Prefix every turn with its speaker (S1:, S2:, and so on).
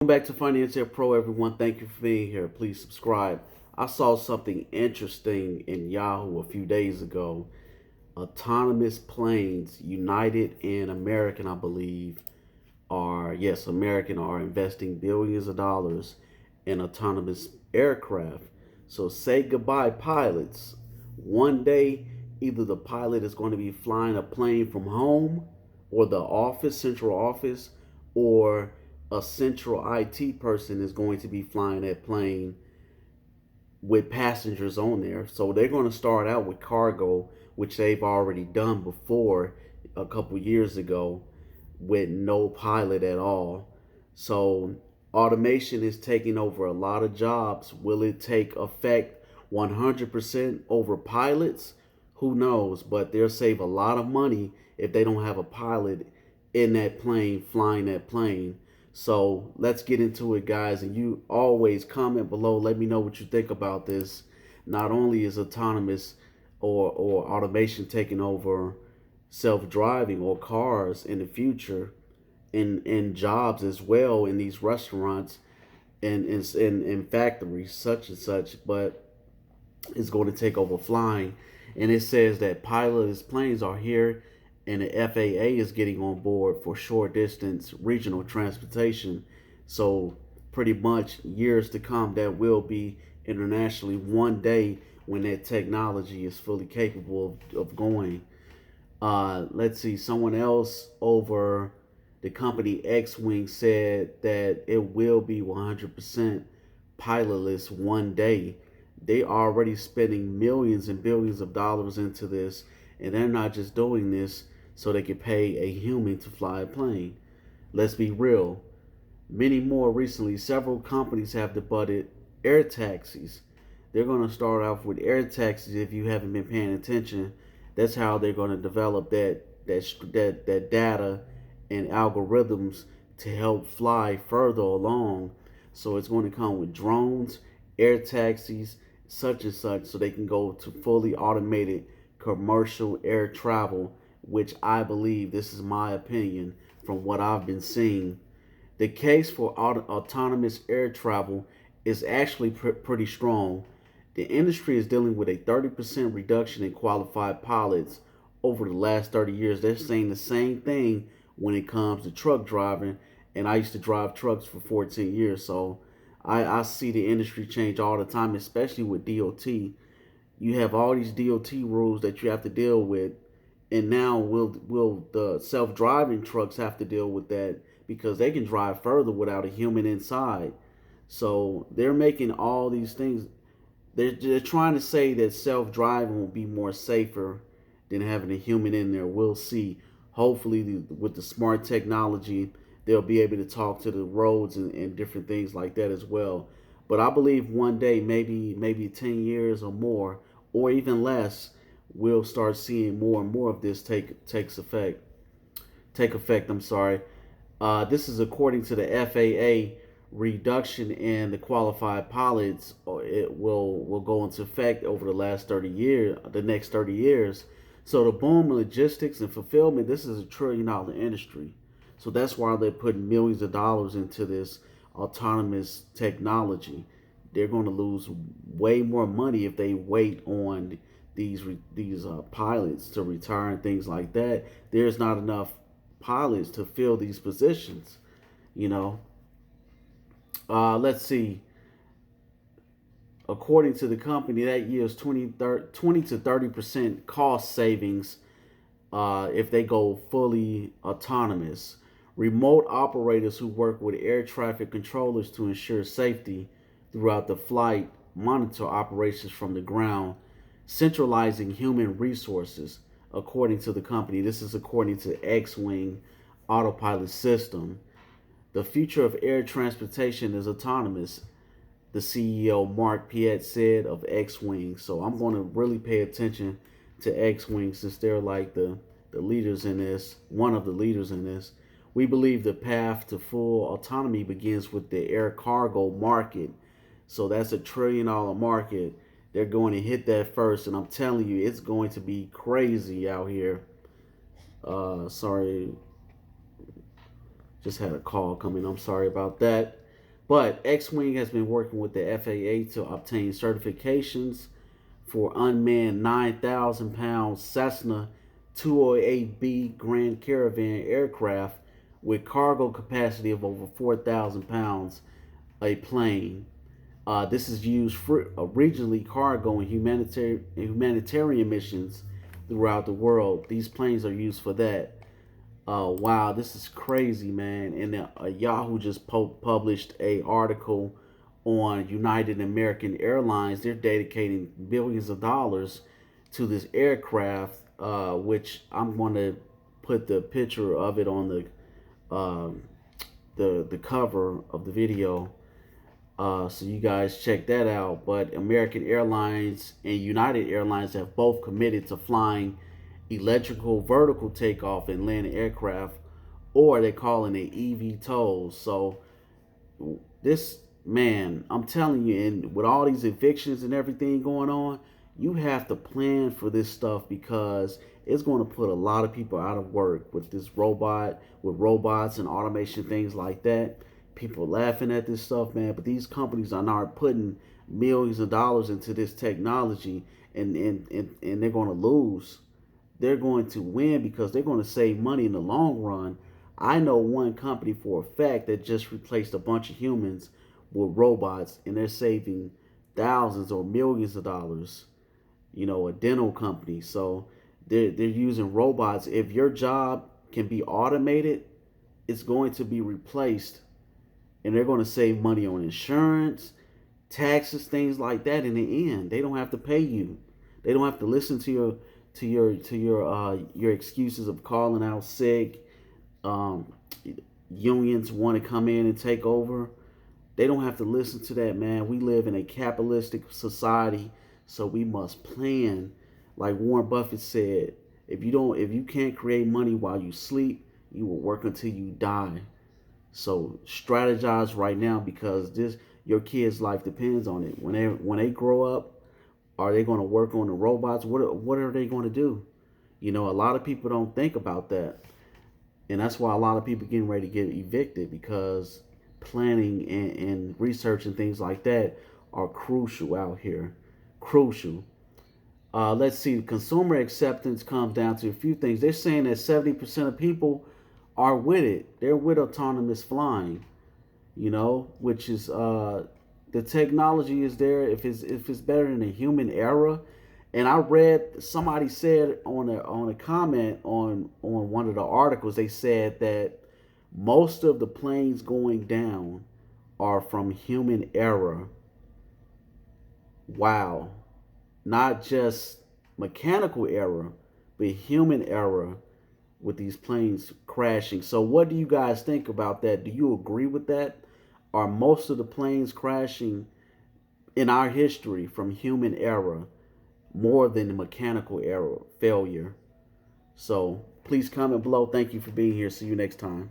S1: Welcome back to Financial Pro, everyone. Thank you for being here. Please subscribe. I saw something interesting in Yahoo a few days ago. Autonomous planes, United and American, I believe, American are investing billions of dollars in autonomous aircraft. So say goodbye, pilots. One day, either the pilot is going to be flying a plane from home or the office, central office, or a central IT person is going to be flying that plane with passengers on there. So they're going to start out with cargo, which they've already done before a couple years ago with no pilot at all. So automation is taking over a lot of jobs. Will it take effect 100% over pilots? Who knows? But they'll save a lot of money if they don't have a pilot in that plane flying that plane. So let's get into it, guys. And you always comment below. Let me know what you think about this. Not only is autonomous or automation taking over self-driving or cars in the future, in jobs as well in these restaurants and in factories such and such, but it's going to take over flying. And it says that pilotless planes are here, and the FAA is getting on board for short distance regional transportation. So pretty much years to come, that will be internationally one day when that technology is fully capable of going. Let's see, someone else over the company X Wing said that it will be 100% pilotless one day. They are already spending millions and billions of dollars into this, and they're not just doing this so they can pay a human to fly a plane. Let's be real. Many more recently, several companies have debuted air taxis. They're going to start off with air taxis. If you haven't been paying attention, that's how they're going to develop that data and algorithms to help fly further along. So it's going to come with drones, air taxis, such and such, so they can go to fully automated commercial air travel, which I believe, this is my opinion from what I've been seeing, the case for autonomous air travel is actually pretty strong. The industry is dealing with a 30% reduction in qualified pilots over the last 30 years. They're saying the same thing when it comes to truck driving, and I used to drive trucks for 14 years, so I see the industry change all the time, especially with DOT. You have all these DOT rules that you have to deal with, and now will the self-driving trucks have to deal with that because they can drive further without a human inside. So they're making all these things. They're trying to say that self-driving will be more safer than having a human in there. We'll see. Hopefully, with the smart technology, they'll be able to talk to the roads and different things like that as well. But I believe one day, maybe 10 years or more, or even less, we'll start seeing more and more of this take effect. I'm sorry. This is according to the FAA. Reduction in the qualified pilots, it will go into effect over the next 30 years. So the boom in logistics and fulfillment, this is $1 trillion industry. So that's why they're putting millions of dollars into this autonomous technology. They're going to lose way more money if they wait on these pilots to retire and things like that. There's not enough pilots to fill these positions. You know, let's see. According to the company, that yields 20 to 30% cost savings if they go fully autonomous. Remote operators who work with air traffic controllers to ensure safety throughout the flight monitor operations from the ground, centralizing human resources, according to the company. This is according to X Wing autopilot system. The future of air transportation is autonomous, the CEO Mark Piet said of X Wing. So I'm going to really pay attention to X Wing since they're like the leaders in this, one of the leaders in this. We believe the path to full autonomy begins with the air cargo market. So that's $1 trillion market. They're going to hit that first, and I'm telling you, it's going to be crazy out here. Sorry, just had a call coming. I'm sorry about that. But X-Wing has been working with the FAA to obtain certifications for unmanned 9,000-pound Cessna 208B Grand Caravan aircraft with cargo capacity of over 4,000 pounds a plane. This is used for regionally cargo and humanitarian missions throughout the world. These planes are used for that. Wow, this is crazy, man. And Yahoo just published a article on United American Airlines. They're dedicating billions of dollars to this aircraft, which I'm going to put the picture of it on uh, the cover of the video, so you guys check that out. But American Airlines and United Airlines have both committed to flying electrical vertical takeoff and landing aircraft, or they're calling it eVTOLs. So this, man, I'm telling you, and with all these evictions and everything going on, you have to plan for this stuff because it's going to put a lot of people out of work with this with robots and automation, things like that. People laughing at this stuff, man, but these companies are not putting millions of dollars into this technology, and they're going to lose. They're going to win because they're going to save money in the long run. I know one company for a fact that just replaced a bunch of humans with robots, and they're saving thousands or millions of dollars. You know, a dental company. So they're using robots. If your job can be automated, it's going to be replaced, and they're going to save money on insurance, taxes, things like that. In the end, they don't have to pay you. They don't have to listen to your excuses of calling out sick. Um, Unions want to come in and take over. They don't have to listen to that, man. We live in a capitalistic society, so we must plan. Like Warren Buffett said, if you can't create money while you sleep, you will work until you die. So strategize right now because your kid's life depends on it. When they grow up, are they going to work on the robots? What are they going to do? You know, a lot of people don't think about that, and that's why a lot of people getting ready to get evicted because planning and research and things like that are crucial out here. Crucial. Let's see. Consumer acceptance comes down to a few things. They're saying that 70% of people are with it. They're with autonomous flying. You know, which is the technology is there. If it's better than a human era, and I read somebody said on a comment on one of the articles, they said that most of the planes going down are from human era. Wow, not just mechanical error, but human error with these planes crashing. So what do you guys think about that? Do you agree with that? Are most of the planes crashing in our history from human error more than the mechanical error failure? So please comment below. Thank you for being here. See you next time.